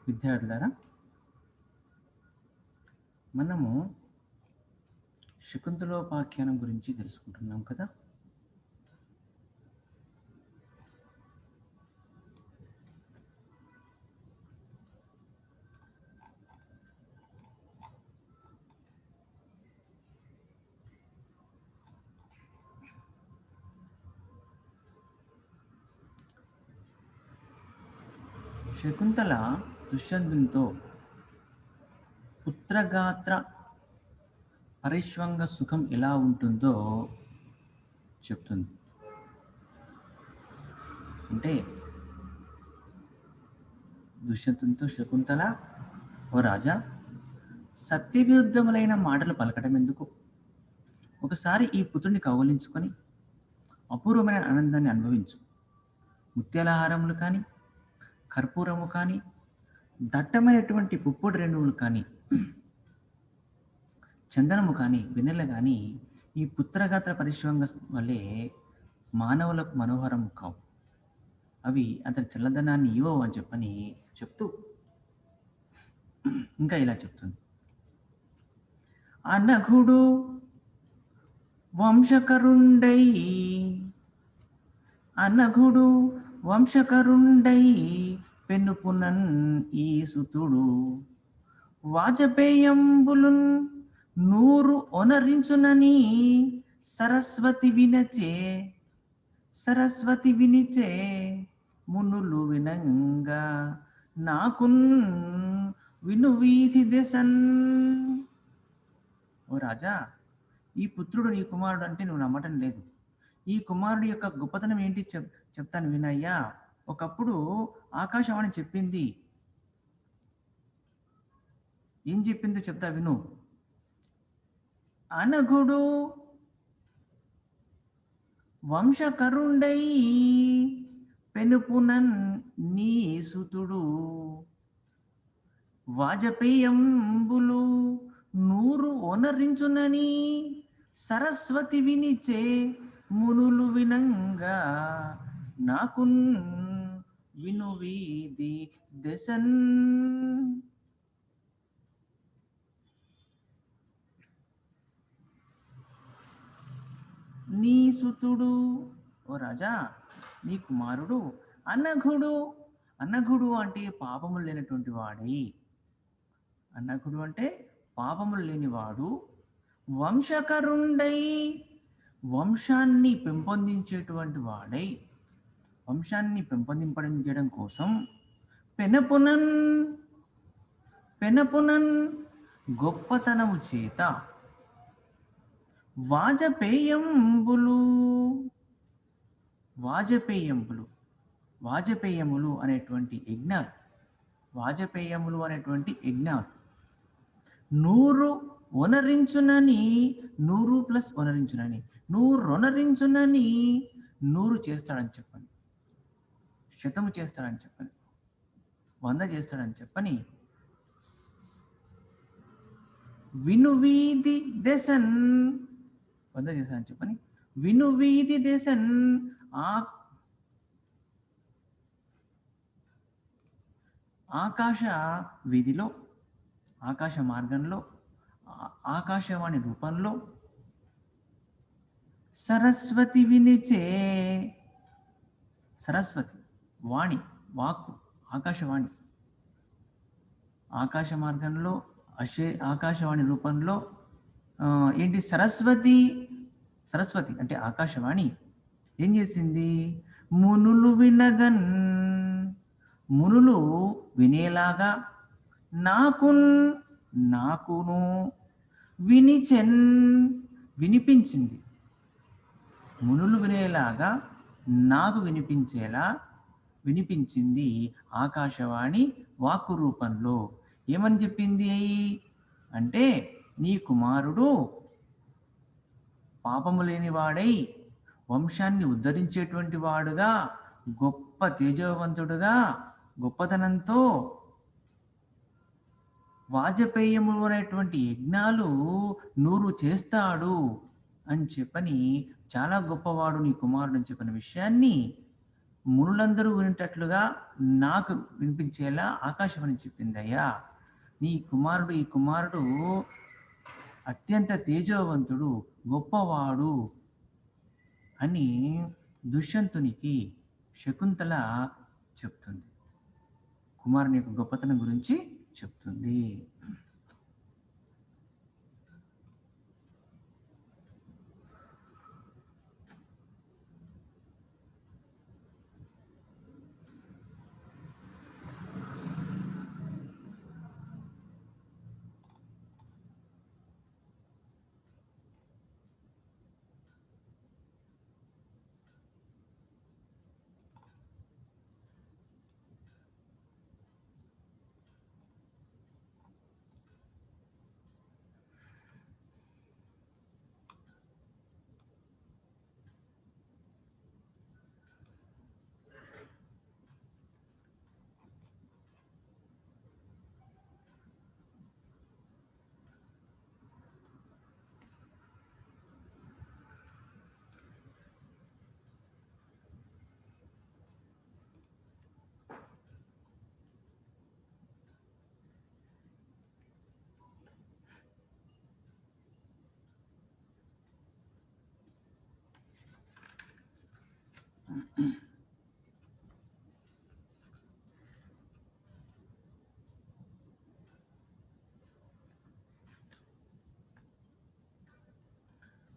విద్యార్థులారా, మనము శకుంతలోపాఖ్యానం గురించి తెలుసుకుంటున్నాం కదా. శకుంతల దుష్యంతునితో పుత్రగాత్ర పరిష్వంగ సుఖం ఎలా ఉంటుందో చెప్తుంది. అంటే దుష్యంతునితో శకుంతల, ఓ రాజా, సత్యవిరుద్ధములైన మాటలు పలకడం ఎందుకు? ఒకసారి ఈ పుత్రుని కౌగిలించుకొని అపూర్వమైన ఆనందాన్ని అనుభవించు. ముత్యాలహారములు కానీ, కర్పూరము కానీ, దట్టమైనటువంటి పుప్పొడి రేణువులు కానీ, చందనము కానీ, వెన్నెల కానీ ఈ పుత్రగాత్ర పరిశ్వంగ వల్లే మానవులకు మనోహరం కావు. అవి అతని చల్లదనాన్ని ఇవ్వవు అని చెప్పని చెప్తూ ఇంకా ఇలా చెప్తుంది. అనఘుడు వంశకరుండై, అనఘుడు వంశకరుండై పెన్నుపునన్ ఈ సుతుడు వాజపేయంబులున్ 100 ఒనరించునని సరస్వతి వినిచే మునులు వినంగా నాకున్ విను వీధి దశన్. ఓ రాజా, ఈ పుత్రుడు నీ కుమారుడు అంటే నువ్వు నమ్మటం లేదు. ఈ కుమారుడి యొక్క గొప్పతనం ఏంటి చెప్తాను వినయ్యా. ఒకప్పుడు ఆకాశవాణి చెప్పింది. ఏం చెప్పిందో చెప్తా విను. అనఘుడు వంశకరుండై పెనుపునన్ నీ సుతుడు వాజపేయంబులు 100 ఒనరించునని సరస్వతి వినిచే మునులు వినంగా నాకున్ విను వీధి దశన్. నీ సుతుడు, ఓ రాజా, నీ కుమారుడు అనఘుడు. అనఘుడు అంటే పాపములు లేనటువంటి వాడై, అనఘుడు అంటే పాపములు లేనివాడు. వంశకరుండై, వంశాన్ని పెంపొందించేటువంటి వాడై, వంశాన్ని పెంపొందింపడం కోసం పెనపునన్ గొప్పతనము చేత వాజపేయములు అనేటువంటి యజ్ఞాలు, 100 ఒనరించునని, 100 ప్లస్ ఒనరించునని, 100 ఒనరించునని, 100 చేస్తాడని చెప్పని, 100 చేస్తాడని చెప్పని, 100 చేస్తాడని చెప్పని విను వీధి దశన్, 100 చేస్తాడని చెప్పని విను వీధి దశన్ ఆకాశ వీధిలో, ఆకాశ మార్గంలో, ఆకాశవాణి రూపంలో సరస్వతి వినిచే, సరస్వతి వాణి, వాక్కు, ఆకాశవాణి, ఆకాశ మార్గంలో ఆకాశవాణి రూపంలో ఏంటి సరస్వతి అంటే ఆకాశవాణి ఏం చేసింది? మునులు వినగన్, మునులు వినేలాగా నాకును వినిపించింది. మునులు వినేలాగా నాకు వినిపించింది ఆకాశవాణి వాక్కు రూపంలో. ఏమని చెప్పింది అంటే, నీ కుమారుడు పాపము లేనివాడై వంశాన్ని ఉద్ధరించేటువంటి వాడుగా, గొప్ప తేజవంతుడుగా, గొప్పతనంతో వాజపేయము అనేటువంటి యజ్ఞాలు 100 చేస్తాడు అని చెప్పని, చాలా గొప్పవాడు నీ కుమారుడు అని చెప్పిన విషయాన్ని మునులందరూ వినేటట్లుగా నాకు వినిపించేలా ఆకాశవాణి చెప్పిందయ్యా. ఈ కుమారుడు అత్యంత తేజోవంతుడు, గొప్పవాడు అని దుష్యంతునికి శకుంతల చెప్తుంది. కుమారుని యొక్క గొప్పతనం గురించి చెప్తుంది.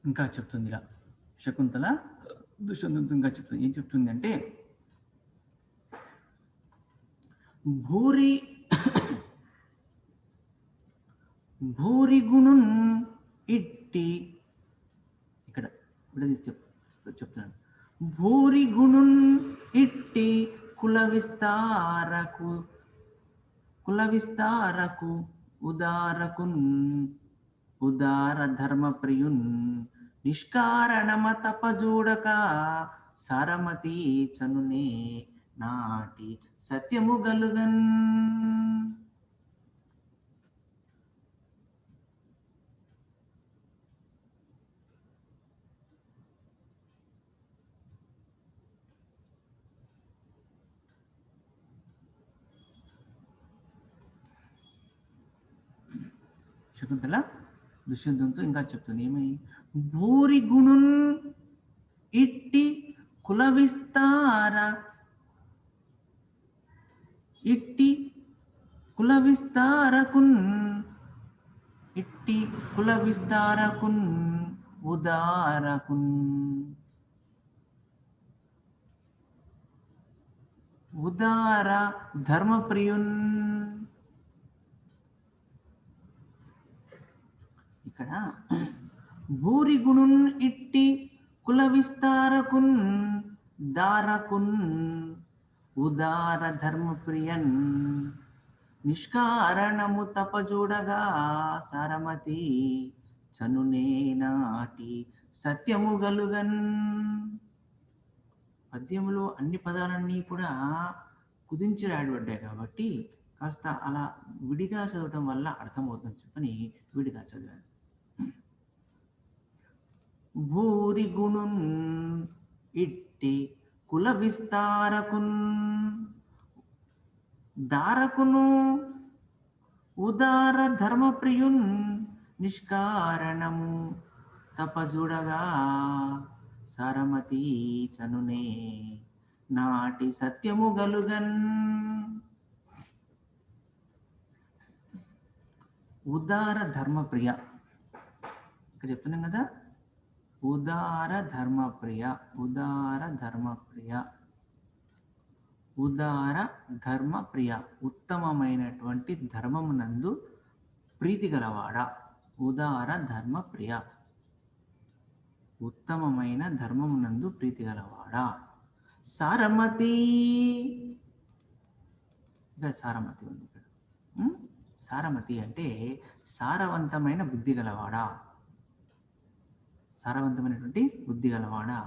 ఇంకా చెప్తుంది ఇలా శకుంతల దుష్యంతునితో ఇంకా చెప్తుంది. ఏం చెప్తుంది అంటే, భూరి భూరి గుణున్ ఇట్టి, ఇక్కడ విడదీసి చెప్తున్నాను. భూరి గుణున్ ఇట్టి కుల విస్తారకు ఉదారకున్ ఉదార ధర్మ ప్రియున్ నిష్కారణమ తపజూడక సారమతి చనునే నాటి సత్యము గలుగన్. శకుంతల దుష్యంతునితో ఇంకా చెప్తుంది ఏమని, భూరి గుణున్ ఇట్టి కుల విస్తారకున్ ఉదారకున్ ఉదార ధర్మప్రియున్. ఇక్కడ భూరి గుణున్ ఇట్టి కుల విస్తారకున్ దారకున్ ఉదార ధర్మప్రియన్ నిష్కారణము తపజూడగా సారమతి చనునే నాటి సత్యము గలుగన్. పద్యములో అన్ని పదాలన్నీ కూడా కుదించి రాయబడ్డాయి కాబట్టి కాస్త అలా విడిగా చదవటం వల్ల అర్థమవుతుందని చెప్పని విడిగా చదివాను. భూరి గుణున్ ఇట్టి కుల విస్తారకున్ దారకును ఉదార ధర్మప్రియున్ నిష్కారణము తపజుడగా సారమతి చనునే నాటి సత్యము గలుగన్. ఉదార ధర్మప్రియ, ఇక్కడ చెప్తున్నాం కదా, ఉదార ధర్మప్రియ ఉత్తమమైనటువంటి ధర్మమునందు ప్రీతి గలవాడా. ఉదార ధర్మప్రియ ఉత్తమమైన ధర్మమునందు ప్రీతి గలవాడా. సారమతి, ఇంకా సారమతి ఉంది ఇక్కడ. సారమతి అంటే సారవంతమైన బుద్ధి గలవాడా, సారవంతమైనటువంటి బుద్ధి గలవాడా.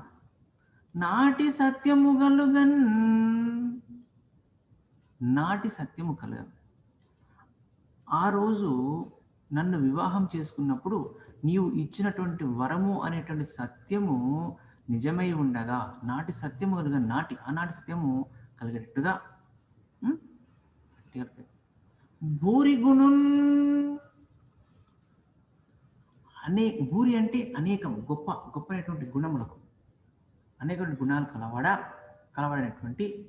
నాటి సత్యము గలుగన్, నాటి సత్యము కలగన్. ఆ రోజు నన్ను వివాహం చేసుకున్నప్పుడు నీవు ఇచ్చినటువంటి వరము అనేటువంటి సత్యము నిజమై ఉండగా నాటి సత్యము కలుగ నాటి ఆనాటి సత్యము కలిగేటట్టుగా భూరి గుణం భూరి అంటే అనేకం గొప్ప గొప్పైనటువంటి గుణములకు అనేకమైన గుణాలు కలవడినటువంటి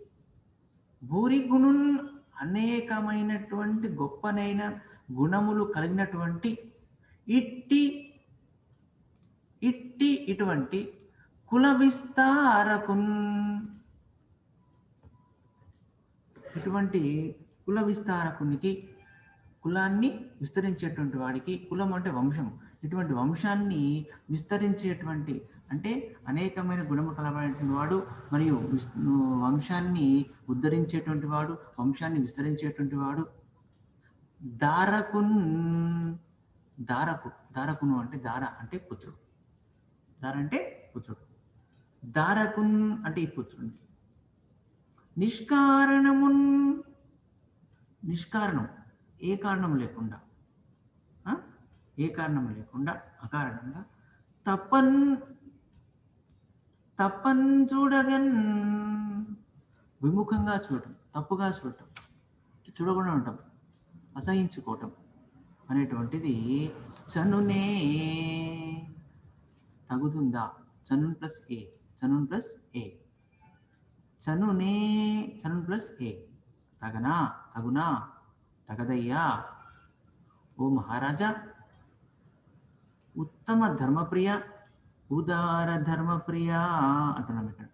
భూరి గుణం అనేకమైనటువంటి గొప్పనైన గుణములు కలిగినటువంటి ఇటువంటి కుల విస్తారకున్ ఇటువంటి కుల విస్తారకునికి కులాన్ని విస్తరించేటువంటి వాడికి కులం అంటే వంశం ఇటువంటి వంశాన్ని విస్తరించేటువంటి అంటే అనేకమైన గుణము కలబడినటువంటి వాడు మరియు వంశాన్ని ఉద్ధరించేటువంటి వాడు వంశాన్ని విస్తరించేటువంటి వాడు దారకును అంటే దార అంటే పుత్రుడు దార అంటే పుత్రుడు దారకున్ అంటే ఈ పుత్రుడిని నిష్కారణం ఏ కారణం లేకుండా అకారణంగా తప్పన్ చూడగన్ విముఖంగా చూడటం తప్పుగా చూడటం చూడకుండా ఉండటం అసహించుకోవటం అనేటువంటిది చనునే తగుతుందా చనున్ ప్లస్ ఏ చనున్ ప్లస్ ఏ తగునా తగదయ్యా ఓ మహారాజా ఉత్తమ ధర్మప్రియ ఉదార ధర్మప్రియ అంటున్నాం ఇక్కడ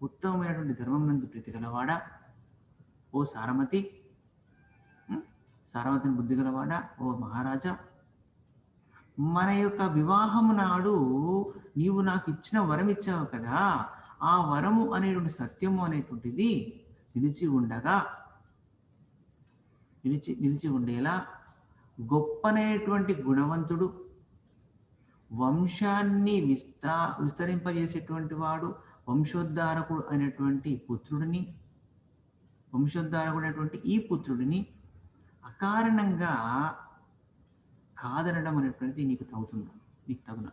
ఉత్తమమైనటువంటి ధర్మం నందు ప్రీతి గలవాడా ఓ సారమతిని బుద్ధి గలవాడా ఓ మహారాజా మన యొక్క వివాహము నాడు నీవు నాకు ఇచ్చిన వరం ఇచ్చావు కదా ఆ వరము అనేటువంటి సత్యము అనేటువంటిది నిలిచి ఉండేలా గొప్పనైనటువంటి గుణవంతుడు వంశాన్ని విస్తరింపజేసేటువంటి వాడు వంశోద్ధారకుడు అనేటువంటి ఈ పుత్రుడిని అకారణంగా కాదనడం అనేటువంటిది నీకు తగునా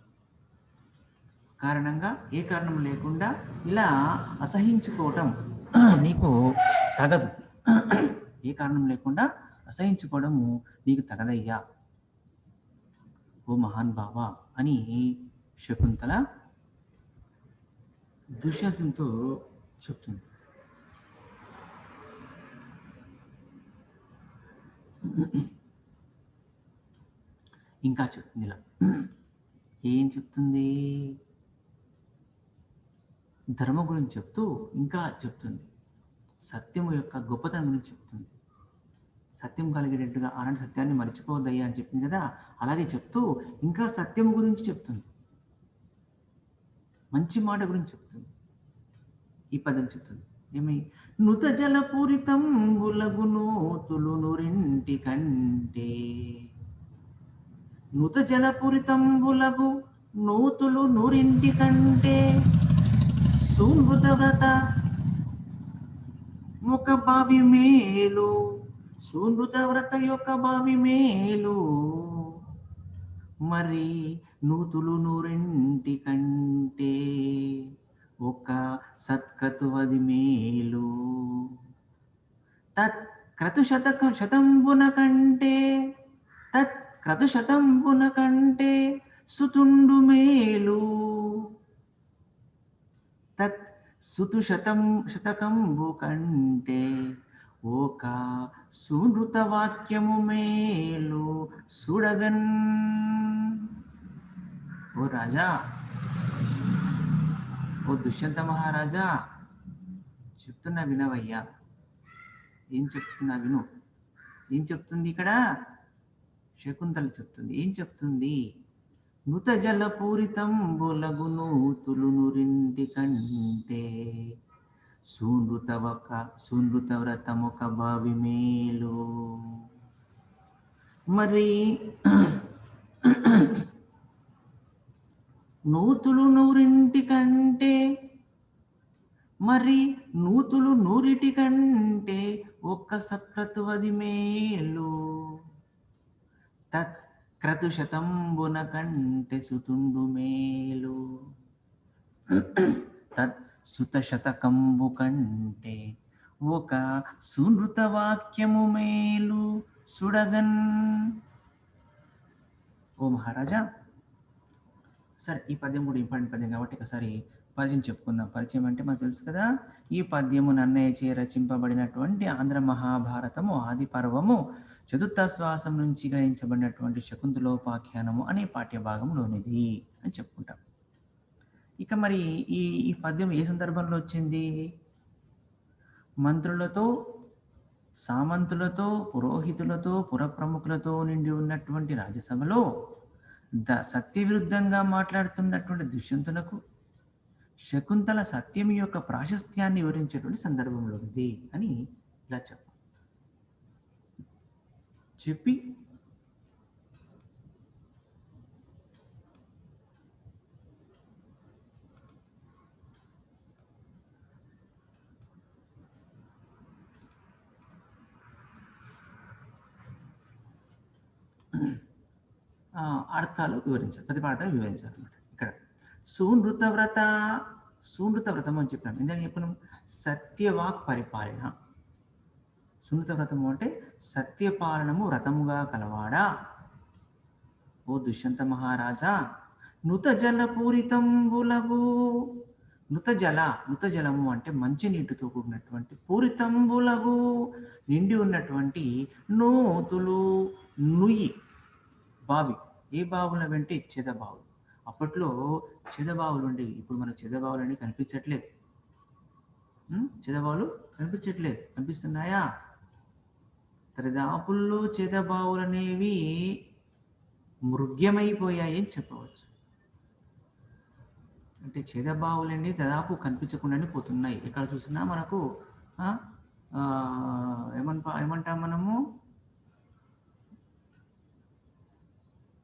కారణంగా ఏ కారణం లేకుండా ఇలా అసహించుకోవటం నీకు తగదు ఏ కారణం లేకుండా అసహించుకోవడము నీకు తగదయ్యా ఓ మహాన్ బావా అని శకుంతల దుష్యంతునితో చెప్తుంది. ఇంకా చెప్తుంది ఇలా ఏం చెప్తుంది ధర్మం గురించి చెప్తూ ఇంకా చెప్తుంది సత్యము యొక్క గొప్పతనం గురించి చెప్తుంది సత్యం కలిగేటట్టుగా అలాంటి సత్యాన్ని మర్చిపోవద్దయ్యా అని చెప్పింది కదా అలాగే చెప్తూ ఇంకా సత్యం గురించి చెప్తుంది మంచి మాట గురించి చెప్తుంది ఈ పదం చెప్తుంది ఏమి నుత జలపూరితం బులగునూతులు నురింటి కంటే నుత జలపూరితం బులగు నూతులు నూరింటి కంటే సుమృత వ్రత ఒక బావి మేలు సుమృత వ్రత యొక్క బావి మేలు మరి నూతులు నూరింటి కంటే ఒక సత్కతువది మేలు తత్ శతంబున కంటే సుతుండు మేలు తత్ శతకంబు కంటే ఒక సునృత వాక్యము మేలు సుడగన్ ఓ రాజా ఓ దుష్యంత మహారాజా చెప్తున్నా వినవయ్యా ఏం చెప్తున్నా విను ఏం చెప్తుంది ఇక్కడ శకుంతల చెప్తుంది ఏం చెప్తుంది నుత జలపూరితం బొలగు నూతులు నురింటి కంటే సూనృత వ్రతమొక బావి మేలు మరి నూతులు నూరింటి కంటే నూతులు నూరిటి కంటే ఒక్క సత్కతువది మేలు తత్ క్రతుశతంబున కంటే సుతుండు మేలు తత్ సుత శతకంబు కంటే ఒక సునృత వాక్యము మేలు సుడగన్. ఓ మహారాజా, సరే ఈ పద్యం కూడా ఇంపార్టెంట్ పద్యం కాబట్టి ఒకసారి పరిచయం చెప్పుకుందాం. పరిచయం అంటే మనకు తెలుసు కదా, ఈ పద్యము నన్నయ్య చే రచింపబడినటువంటి ఆంధ్ర మహాభారతము ఆది పర్వము చతుర్థ శ్వాసం నుంచి గ్రహించబడినటువంటి శకుంతలోపాఖ్యానము అనే పాఠ్యభాగంలోనిది అని చెప్పుకుంటాం. ఇక మరి ఈ ఈ పద్యం ఏ సందర్భంలో వచ్చింది? మంత్రులతో, సామంతులతో, పురోహితులతో, పురప్రముఖులతో నిండి ఉన్నటువంటి రాజ్యసభలో సత్యవిరుద్ధంగా మాట్లాడుతున్నటువంటి దుష్యంతులకు శకుంతల సత్యం యొక్క ప్రాశస్త్యాన్ని వివరించేటువంటి సందర్భంలో ఉంది అని ఇలా చెప్పి అర్థాలు వివరించారు, ప్రతిపాదనలు వివరించారు అనమాట. ఇక్కడ సూనృత వ్రతం అని చెప్పినాం. ఇందాక చెప్పినాం సత్యవాక్ పరిపాలన. సునృత వ్రతము అంటే సత్యపాలనము వ్రతముగా కలవాడా ఓ దుష్యంత మహారాజా. నుత జలపూరితంబులగు, నుత జలము అంటే మంచి నీటితో కూడినటువంటి, పూరితంబులగు నిండి ఉన్నటువంటి, నూతులు నుయ్యి బావి. ఏ బావుల వెంటే చెదబావులు. అప్పట్లో చెదబావులు ఉండేవి, ఇప్పుడు మనకు చెదబావులు అనేవి కనిపించట్లేదు. చెదబావులు కనిపించట్లేదు, కనిపిస్తున్నాయా? దరిదాపుల్లో చెదబావులు అనేవి మృగ్యమైపోయాయి అని చెప్పవచ్చు. అంటే చెదబావులన్నీ దాదాపు కనిపించకుండానే పోతున్నాయి. ఎక్కడ చూసినా మనకు ఏమంటాం మనము,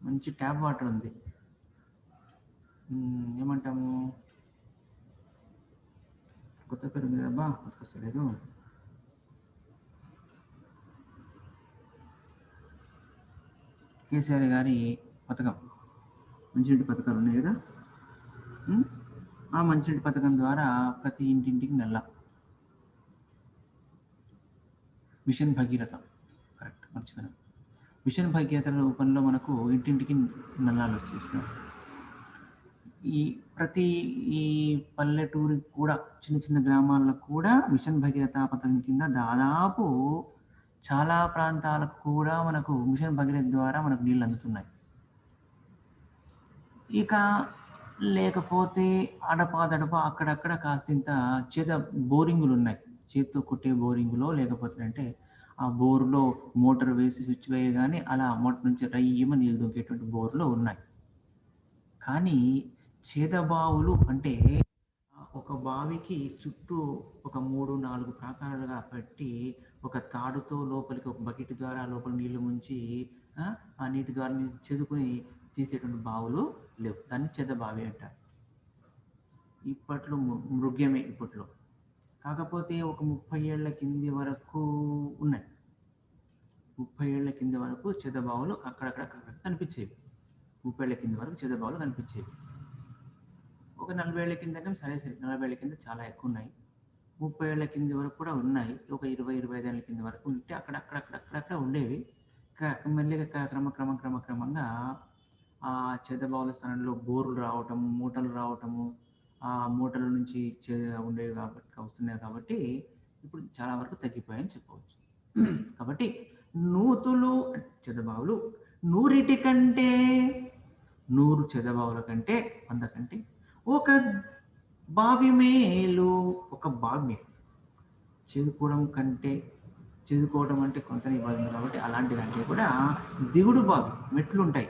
మంచి ట్యాప్ వాటర్ ఉంది, ఏమంటాము, కొత్త పేరు ఉంది అబ్బా గుర్తొస్తలేదు. కేసీఆర్ గారి పథకం, మంచినీటి పథకాలు ఉన్నాయి కదా, ఆ మంచినీటి పథకం ద్వారా ప్రతి ఇంటింటికి నల్ల, మిషన్ భగీరథ, కరెక్ట్ మర్చిపోయాను. మిషన్ భగీరథ రూపంలో మనకు ఇంటింటికి నల్లాలు వచ్చేసినాయి. ఈ పల్లెటూరికి కూడా, చిన్న చిన్న గ్రామాల్లో కూడా మిషన్ భగీరథ పథకం కింద దాదాపు చాలా ప్రాంతాలకు కూడా మనకు మిషన్ భగీరథ ద్వారా మనకు నీళ్ళు అందుతున్నాయి. ఇక లేకపోతే అడపాదడప అక్కడక్కడ కాస్తంత బోరింగులు ఉన్నాయి, చేతితో కొట్టే బోరింగులో, లేకపోతే అంటే ఆ బోరులో మోటార్ వేసి స్విచ్ వేయగానే అలా మోటార్ నుంచి రయ్యమ నీళ్ళు దొరికేటువంటి బోర్లు ఉన్నాయి. కానీ చేదబావులు అంటే ఒక బావికి చుట్టూ ఒక 3-4 ప్రాకారాలుగా పెట్టి ఒక తాడుతో లోపలికి ఒక బకెట్ ద్వారా లోపల నీళ్లు ముంచి ఆ నీటి ద్వారా చెదుకుని తీసేటువంటి బావులు లేవు. దాన్ని చెదబావి అంటారు. ఇప్పట్లో మృగ్యమే ఇప్పట్లో. కాకపోతే ఒక 30 ఏళ్ల కింది వరకు ఉన్నాయి. 30 ఏళ్ల కింది వరకు చెదబావులు అక్కడక్కడ కనిపించేవి. 30 ఏళ్ల కింది వరకు చెదబావులు కనిపించేవి. ఒక 40 ఏళ్ల కింద అంటే సరే 40 ఏళ్ల కింద చాలా ఎక్కువ ఉన్నాయి. 30 ఏళ్ల కింది వరకు కూడా ఉన్నాయి. ఒక 20-25 ఏళ్ల కింద వరకు ఉంటే అక్కడక్కడ ఉండేవి. మెల్లిగా క్రమంగా ఆ చెదబావుల స్థానంలో బోర్లు రావటము, మూటలు రావటము, ఆ మూటల నుంచి ఉండేవి వస్తున్నాయి కాబట్టి ఇప్పుడు చాలా వరకు తగ్గిపోయాయని చెప్పవచ్చు. కాబట్టి నూతులు చెదబావులు 100 కంటే 100 చెదబావుల కంటే 100 కంటే ఒక బావి మేలు, ఒక బావి మేలు. చెదుకోవడం అంటే కొంత ఇబ్బంది కాబట్టి అలాంటి దాంట్లో కూడా దిగుడు బావి మెట్లు ఉంటాయి.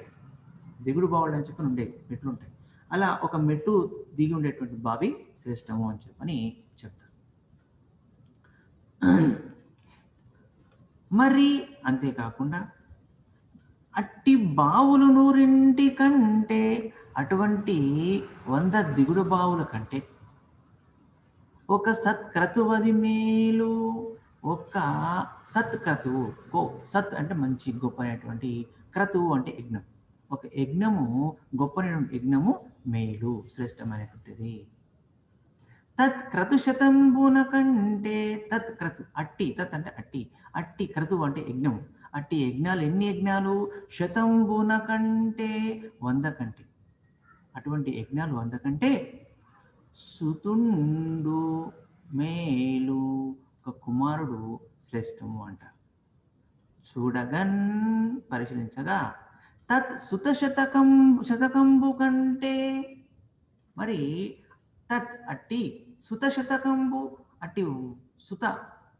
దిగుడు బావులు అని చెప్పని ఉండేవి, మెట్లు ఉంటాయి. అలా ఒక మెట్టు దిగి ఉండేటువంటి బావి శ్రేష్టము అని చెప్పని చెప్తారు. మరి అంతేకాకుండా అట్టి బావులు 100 కంటే, అటువంటి 100 దిగుడు బావుల కంటే ఒక సత్క్రతువది మేలు. ఒక సత్క్రతువు, సత్ అంటే మంచి, గొప్ప అనేటువంటి, క్రతువు అంటే యజ్ఞం. ఒక యజ్ఞము, గొప్ప యజ్ఞము మేలు, శ్రేష్టమైనటువంటిది. తత్ క్రతుశతంబున కంటే తత్ క్రతు అట్టి తత్ అంటే అట్టి అట్టి క్రతువు అంటే యజ్ఞము అట్టి యజ్ఞాలు ఎన్ని యజ్ఞాలు శతంబున కంటే 100 కంటే అటువంటి యజ్ఞాలు 100 కంటే సుతుండు మేలు ఒక కుమారుడు శ్రేష్టము అంటారు. చూడగన్ పరిశీలించగా తత్ సుత శతకంబు కంటే మరి తత్ అట్టి సుత శతకంబు అట్టి సుత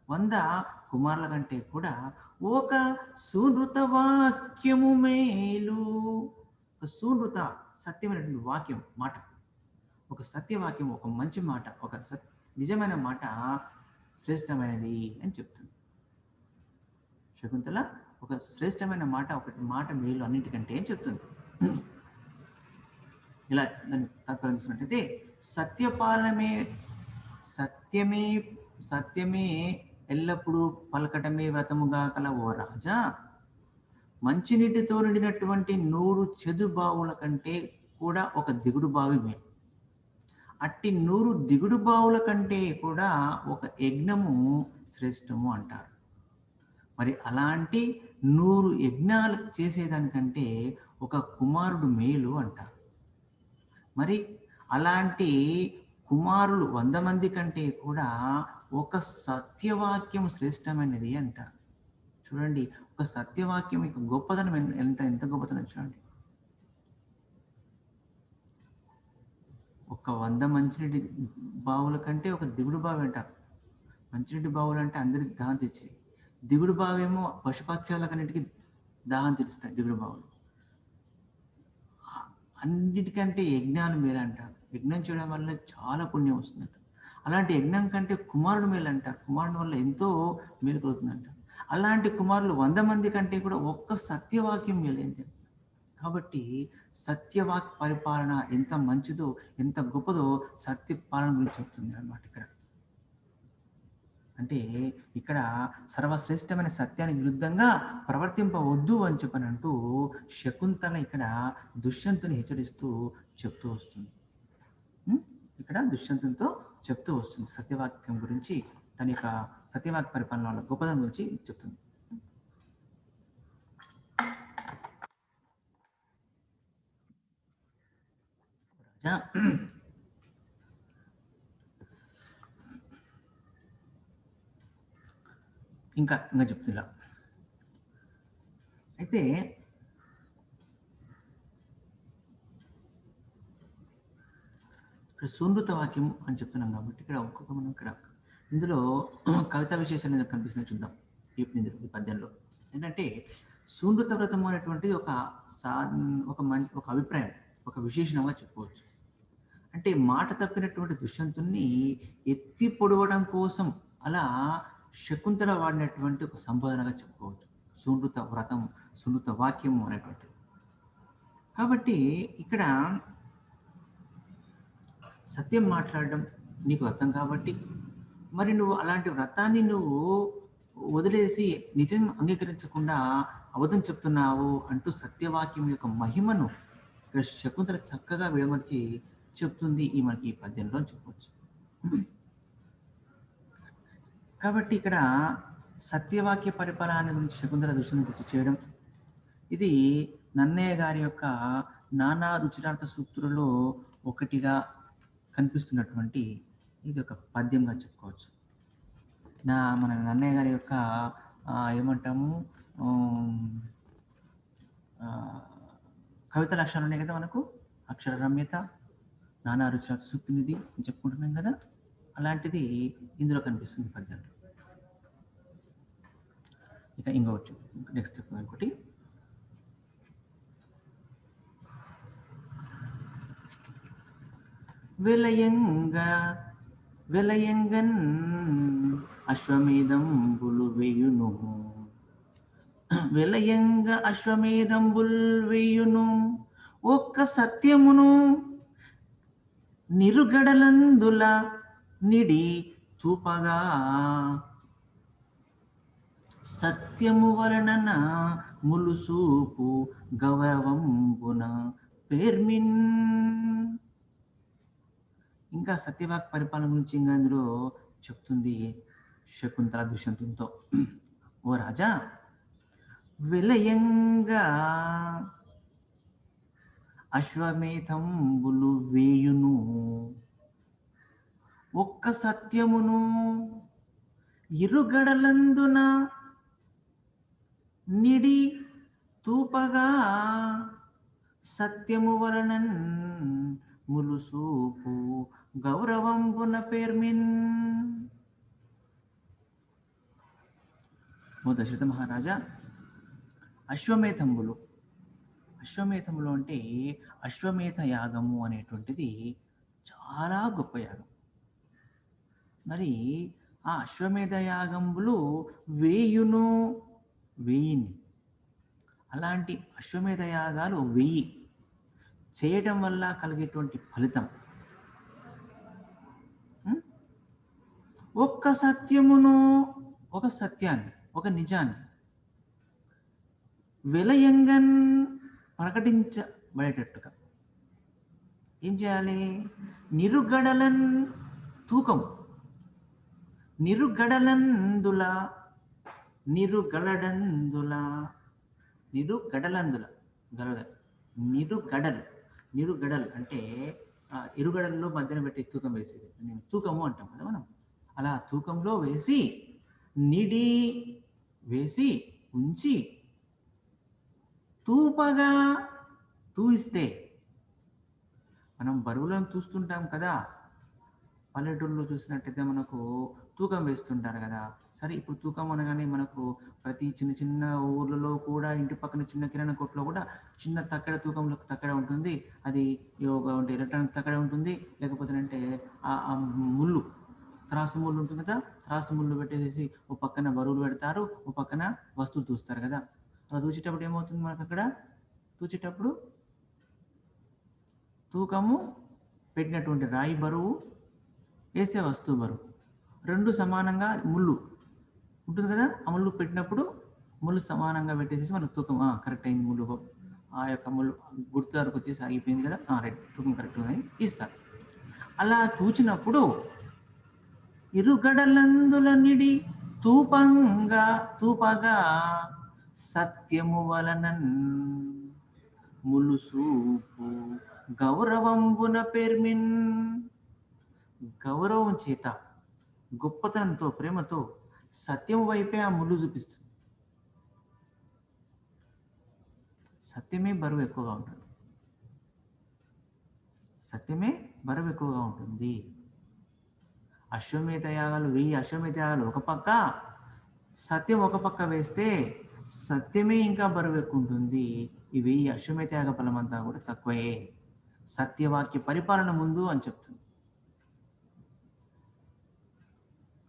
100 కుమారుల కంటే కూడా ఒక సునృత వాక్యము మేలు ఒక సునృత సత్యమైనటువంటి వాక్యం మాట ఒక సత్యవాక్యం ఒక మంచి మాట ఒక నిజమైన మాట శ్రేష్టమైనది అని చెప్తుంది శకుంతల. ఒక శ్రేష్టమైన మాట ఒకటి మాట మేలు అన్నింటికంటే అని చెప్తుంది. ఇలా దాన్ని తాత్పర్యం తీసుకున్నట్టయితే సత్యమే ఎల్లప్పుడూ పలకటమే వ్రతముగా కల ఓ రాజా, మంచినీటితో నిండినటువంటి 100 చెదు బావుల కంటే కూడా ఒక దిగుడు బావి మేలు. అట్టి 100 దిగుడు బావుల కంటే కూడా ఒక యజ్ఞము శ్రేష్టము అంటారు. మరి అలాంటి 100 యజ్ఞాలు చేసేదానికంటే ఒక కుమారుడు మేలు అంటారు. మరి అలాంటి కుమారులు 100 మంది కంటే కూడా ఒక సత్యవాక్యం శ్రేష్టమైనది అంటారు. చూడండి, ఒక సత్యవాక్యం యొక్క గొప్పతనం ఎంత గొప్పతనం చూడండి. ఒక 100 మంచినీటి బావుల కంటే ఒక దిగుడు బావి అంటారు. మంచినీటి బావులు అంటే అందరికి దాహం తెచ్చి, దిగుడు బావి ఏమో పశుపక్షాలకన్నిటికీ దాహం తీరుస్తాయి. దిగుడు బావులు అన్నిటికంటే యజ్ఞాలు మేలు అంటారు. యజ్ఞం చేయడం వల్ల చాలా పుణ్యం వస్తుందంట. అలాంటి యజ్ఞం కంటే కుమారుడు మేలు అంటారు. కుమారుడు వల్ల ఎంతో మేలు కలుగుతుందంట. అలాంటి కుమారులు 100 మంది కంటే కూడా ఒక్క సత్యవాక్యం మేలైంది. కాబట్టి సత్యవాక్ పరిపాలన ఎంత మంచిదో ఎంత గొప్పదో సత్యపాలన గురించి చెప్తుంది అన్నమాట. ఇక్కడ సర్వశ్రేష్టమైన సత్యానికి విరుద్ధంగా ప్రవర్తింపవద్దు అని చెప్పనంటూ శకుంతల ఇక్కడ దుష్యంతుని హెచ్చరిస్తూ చెప్తూ వస్తుంది. ఇక్కడ దుష్యంతునితో చెప్తూ వస్తుంది సత్యవాక్యం గురించి, తన యొక్క సత్యవాక్య పరిపాలన గొప్పదనం గురించి చెప్తుంది. రాజా, ఇంకా చెప్తున్నా. అయితే ఇక్కడ సునృత వాక్యం అని చెప్తున్నాం కాబట్టి ఇక్కడ ఒక్కొక్క మనం ఇక్కడ ఇందులో కవితా విశేషాలు అనేది కనిపిస్తుంది, చూద్దాం ఈ పద్యంలో. ఏంటంటే సునృత వ్రతం అనేటువంటిది ఒక అభిప్రాయం, ఒక విశేషణంగా చెప్పుకోవచ్చు. అంటే మాట తప్పినటువంటి దుష్యంతుణ్ణి ఎత్తి పొడవడం కోసం అలా శకుంతల వాడినటువంటి ఒక సంబోధనగా చెప్పుకోవచ్చు సునృత వ్రతం, సునృత వాక్యం అనేటువంటిది. కాబట్టి ఇక్కడ సత్యం మాట్లాడడం నీకు వ్రతం కాబట్టి మరి నువ్వు అలాంటి వ్రతాన్ని నువ్వు వదిలేసి నిజం అంగీకరించకుండా అబద్ధం చెప్తున్నావు అంటూ సత్యవాక్యం యొక్క మహిమను ఇక్కడ శకుంతల చక్కగా విడమర్చి చెప్తుంది మనకి ఈ పద్యంలో చెప్పవచ్చు. కాబట్టి ఇక్కడ సత్యవాక్య పరిపాలన గురించి శకుంతల దృష్టిని గుర్తు చేయడం, ఇది నన్నయ్య గారి యొక్క నానా రుచిరార్థ సూక్తులలో ఒకటిగా కనిపిస్తున్నటువంటి ఇది ఒక పద్యంగా చెప్పుకోవచ్చు. మన నన్నయ్య గారి యొక్క ఏమంటాము కవిత లక్షణాలు ఉన్నాయి కదా మనకు, అక్షర రమ్యత, నానా రుచిరార్థ సూక్తినిది అని చెప్పుకుంటున్నాం కదా, అలాంటిది ఇందులో కనిపిస్తుంది పద్యంలో. ఇక ఇంకొచ్చు నెక్స్ట్ ఇంకోటి, వెలయంగన్ అశ్వమేధంబులు వేయును, వెలయంగ అశ్వమేధంబుల్ వేయును, ఒక్క సత్యమును నిరుగడలందుల నిడి తూపగా, సత్యము వలన ములుసూపు గవవంబున పేర్మిన్. ఇంకా సత్యవాక్ పరిపాలన గురించి ఇంకా అందులో చెప్తుంది శకుంతల దుష్యంతునితో. ఓ రాజా, విలయంగా అశ్వమేధంబులు వేయును, ఒక్క సత్యమును ఇరుగడలందున నిడి తూపగా, సత్యము వలనన్ ములుసూపు గౌరవంబున పేర్మిన్. ఓ దశరథ మహారాజా, అశ్వమేధంబులు, అశ్వమేధములు అంటే అశ్వమేధ యాగము అనేటువంటిది చాలా గొప్ప యాగం. మరి ఆ అశ్వమేధ యాగంబులు వేయును, వెయ్యిన్ని, అలాంటి అశ్వమేధ యాగాలు 1000 చేయటం వల్ల కలిగేటువంటి ఫలితం, ఒక్క సత్యమును, ఒక సత్యాన్ని, ఒక నిజాన్ని విలయంగన్ ప్రకటించబడేటట్టుగా ఏం చేయాలి? నిరుగడలన్, తూకం, నిరుగడలందుల, నిరుగడలందుల, నిరుగడలందుల, గడ, నిరుగడలు, నిరుగడలు అంటే ఇరుగడల్లో మధ్యన పెట్టి తూకం వేసేది, నేను తూకము అంటాం కదా మనం. అలా తూకంలో వేసి, నిడి వేసి ఉంచి, తూపగా, తూయిస్తే, మనం బరువులను తూస్తుంటాం కదా, పల్లెటూరులో చూసినట్టయితే మనకు తూకం వేస్తుంటారు కదా. సరే, ఇప్పుడు తూకం అనగానే మనకు ప్రతి చిన్న చిన్న ఊర్లలో కూడా, ఇంటి పక్కన చిన్న కిరాణా కొట్లో కూడా చిన్న తక్కెడ, తూకంలో తక్కెడ ఉంటుంది. అది అంటే ఎలక్ట్రానిక్ తక్కెడ ఉంటుంది, లేకపోతే అంటే ఆ ముళ్ళు, త్రాసు ముళ్ళు ఉంటుంది కదా, త్రాసు ముళ్ళు పెట్టేసి ఓ పక్కన బరువులు పెడతారు, ఓ పక్కన వస్తువులు తూస్తారు కదా. అలా తూచేటప్పుడు ఏమవుతుంది మనకు? అక్కడ తూచేటప్పుడు తూకము పెట్టినటువంటి రాయి బరువు, వేసే వస్తువు బరువు రెండు సమానంగా, ముళ్ళు ఉంటుంది కదా, ఆ ముళ్ళు పెట్టినప్పుడు ముళ్ళు సమానంగా పెట్టేసి మనకు తూకం కరెక్ట్ అయింది, ముళ్ళు ఆ యొక్క ముళ్ళు గుర్తు వరకు వచ్చేసి ఆగిపోయింది కదా, రైట్, తూకం కరెక్ట్ అని ఇస్తారు. అలా తూచినప్పుడు ఇరుగడలందుల నిడి తూపంగా, తూపగా, సత్యము వలనన్ ములుసూపు గౌరవంబున పేర్మిన్. గౌరవం చేత, గొప్పతనంతో, ప్రేమతో సత్యం వైపే ఆ ముళ్ళు చూపిస్తుంది. సత్యమే బరువు ఎక్కువగా ఉంటుంది, సత్యమే బరువు ఎక్కువగా ఉంటుంది. అశ్వమేధ యాగాలు 1000 అశ్వమేధ యాగాలు ఒక పక్క, సత్యం ఒక పక్క వేస్తే సత్యమే ఇంకా బరువు ఎక్కువ ఉంటుంది. ఈ 1000 అశ్వమేధ యాగ ఫలం అంతా కూడా తక్కువే, సత్యవాక్య పరిపాలన ముందు అని చెప్తుంది.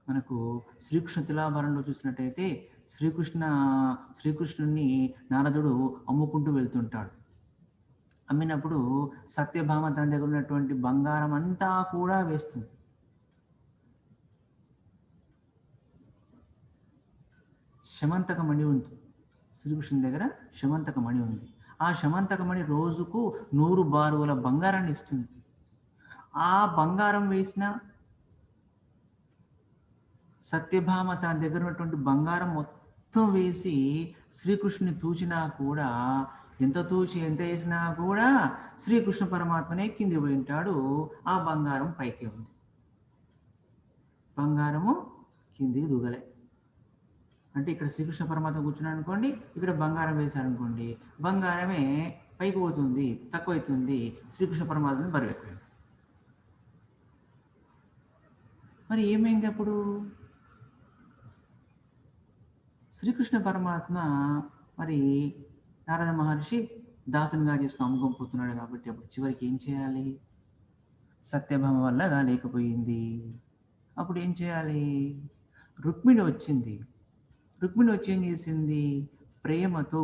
మనకు శ్రీకృష్ణ తులాభరణలో చూసినట్టయితే శ్రీకృష్ణుని నారదుడు అమ్ముకుంటూ వెళ్తుంటాడు. అమ్మినప్పుడు సత్యభామ తన దగ్గర ఉన్నటువంటి బంగారం అంతా కూడా వేస్తుంది. శమంతకమణి ఉంది శ్రీకృష్ణుని దగ్గర, శమంతకమణి ఉంది. ఆ శమంతకమణి రోజుకు 100 బారువుల బంగారాన్ని ఇస్తుంది. ఆ బంగారం వేసిన సత్యభామ తన దగ్గర ఉన్నటువంటి బంగారం మొత్తం వేసి శ్రీకృష్ణుని తూచినా కూడా, ఎంత తూచి ఎంత వేసినా కూడా శ్రీకృష్ణ పరమాత్మనే కింది పోయింటాడు, ఆ బంగారం పైకి ఉంది. బంగారము కిందికి దిగలే. అంటే ఇక్కడ శ్రీకృష్ణ పరమాత్మ కూర్చున్నాడు అనుకోండి, ఇక్కడ బంగారం వేశారనుకోండి, బంగారమే పైకి పోతుంది, తక్కువ అవుతుంది, శ్రీకృష్ణ పరమాత్మని బరువెక్కింది. మరి ఏమైంది అప్పుడు? శ్రీకృష్ణ పరమాత్మ మరి నారద మహర్షి దాసునిగా చేసుకుని అమ్ముకోపోతున్నాడు కాబట్టి అప్పుడు చివరికి ఏం చేయాలి? సత్యభామ వల్ల లేకపోయింది. అప్పుడు ఏం చేయాలి? రుక్మిణి వచ్చింది. రుక్మిణి వచ్చి ఏం చేసింది? ప్రేమతో,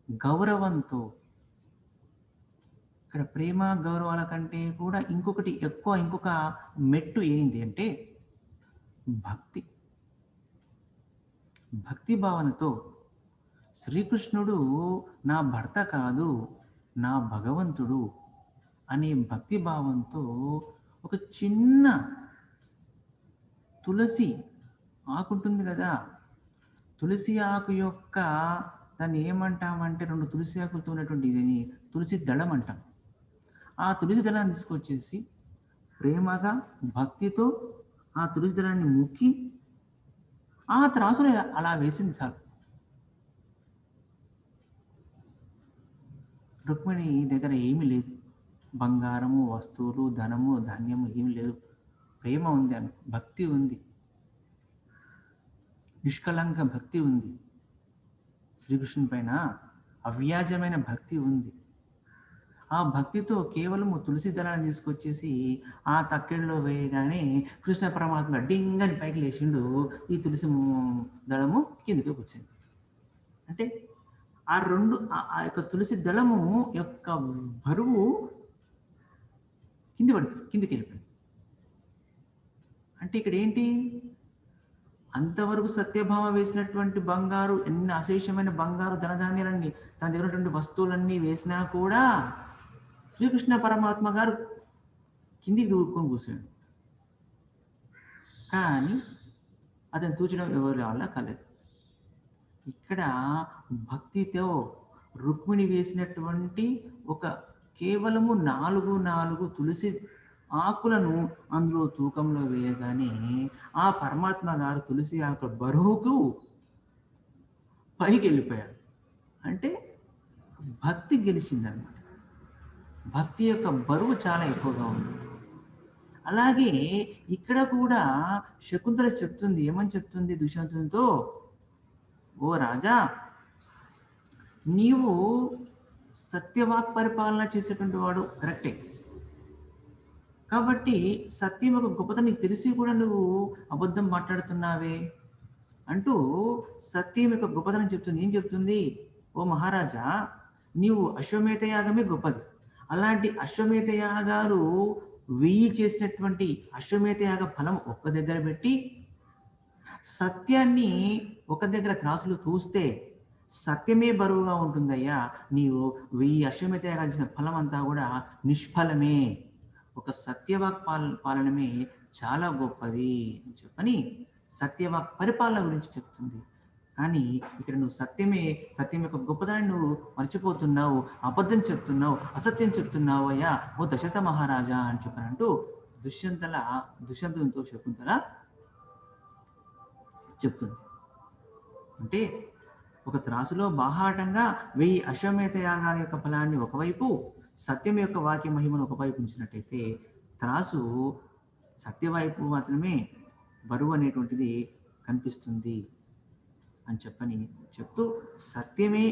గౌరవంతో, ఇక్కడ ప్రేమ గౌరవాల కంటే కూడా ఇంకొకటి ఎక్కువ, ఇంకొక మెట్టు ఏంది అంటే భక్తి. భక్తి భావనతో శ్రీకృష్ణుడు నా భర్త కాదు, నా భగవంతుడు అనే భక్తి భావంతో ఒక చిన్న తులసి ఆకు ఉంటుంది కదా, తులసి ఆకు యొక్క దాన్ని ఏమంటామంటే 2 తులసి ఆకులతో ఉన్నటువంటి ఇదని తులసి దళం అంటాం. ఆ తులసి దళాన్ని తీసుకొచ్చేసి ప్రేమగా భక్తితో ఆ తులసి దళాన్ని ముక్కి ఆ త్రాసుని అలా వేసింది చాలు. రుక్మిణి దగ్గర ఏమీ లేదు, బంగారము, వస్తువులు, ధనము, ధాన్యము ఏమీ లేదు. ప్రేమ ఉంది, ఆమె భక్తి ఉంది, నిష్కలంక భక్తి ఉంది, శ్రీకృష్ణుని పైన అవ్యాజమైన భక్తి ఉంది. ఆ భక్తితో కేవలము తులసి దళాన్ని తీసుకొచ్చేసి ఆ తక్కెడలో వేయగానే కృష్ణ పరమాత్మ డింగని పైకి లేచిండు, ఈ తులసి దళము కిందికి వచ్చింది. అంటే ఆ ఆ యొక్క తులసి దళము యొక్క బరువు కిందికి వెళ్ళిపోయింది. అంటే ఇక్కడ ఏంటి, అంతవరకు సత్యభామ వేసినటువంటి బంగారు, ఎన్ని అశేషమైన బంగారు ధనధాన్యాలన్నీ తన దగ్గర ఉన్నటువంటి వస్తువులన్నీ వేసినా కూడా శ్రీకృష్ణ పరమాత్మ గారు కిందికి దూడుకొని కూర్చోండి. కానీ అతను తూచడం ఎవరి వల్ల కాలేదు. ఇక్కడ భక్తితో రుక్మిణి వేసినటువంటి ఒక కేవలము 4 తులసి ఆకులను అందులో తూకంలో వేయగానే ఆ పరమాత్మ గారు తులసి ఆకు బరువుకు పైకి వెళ్ళిపోయాడు. అంటే భక్తి గెలిచిందన్నమాట. భక్తి యొక్క బరువు చాలా ఎక్కువగా ఉంది. అలాగే ఇక్కడ కూడా శకుంతల చెప్తుంది, ఏమని చెప్తుంది దుష్యంతునితో, ఓ రాజా, నీవు సత్యవాక్ పరిపాలన చేసేటువంటి వాడు కరెక్టే, కాబట్టి సత్యం యొక్క గొప్పతనం నీకు తెలిసి కూడా నువ్వు అబద్ధం మాట్లాడుతున్నావే అంటూ సత్యం యొక్క గొప్పతనం చెప్తుంది. ఏం చెప్తుంది, ఓ మహారాజా, నీవు అశ్వమేధ యాగమే గొప్పది. అలాంటి అశ్వమేధ యాగాలు 1000 చేసినటువంటి అశ్వమేధ యాగ ఫలం ఒక్క దగ్గర పెట్టి సత్యాన్ని ఒక దగ్గర త్రాసులు తూస్తే సత్యమే బరువుగా ఉంటుందయ్యా. నీవు 1000 అశ్వమేధ యాగాలు చేసిన ఫలం అంతా కూడా నిష్ఫలమే. ఒక సత్యవాక్ పాలనమే చాలా గొప్పది అని చెప్పని సత్యవాక్ పరిపాలన గురించి చెప్తుంది. కానీ ఇక్కడ నువ్వు సత్యం యొక్క గొప్పదాన్ని నువ్వు మర్చిపోతున్నావు, అబద్ధం చెప్తున్నావు, అసత్యం చెప్తున్నావు అయ్యా ఓ దశరథ మహారాజా అని చెప్పనంటూ దుష్యంతునితో శకుంతల చెప్తుంది. అంటే ఒక త్రాసులో బాహాటంగా 1000 అశ్వమేధ యాగాల యొక్క ఫలాన్ని ఒకవైపు, సత్యం యొక్క వాక్య మహిమను ఒకవైపు ఉంచినట్టయితే త్రాసు సత్యవైపు మాత్రమే బరువు అనేటువంటిది కనిపిస్తుంది అని చెప్తూ సత్యమే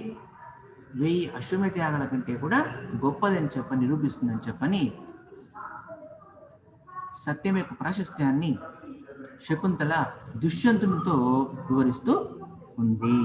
1000 అశ్వమేధ యాగాల కంటే కూడా గొప్పదని నిరూపిస్తుందని చెప్పని సత్యం యొక్క ప్రాశస్త్యాన్ని శకుంతల దుష్యంతునితో వివరిస్తూ ఉంది.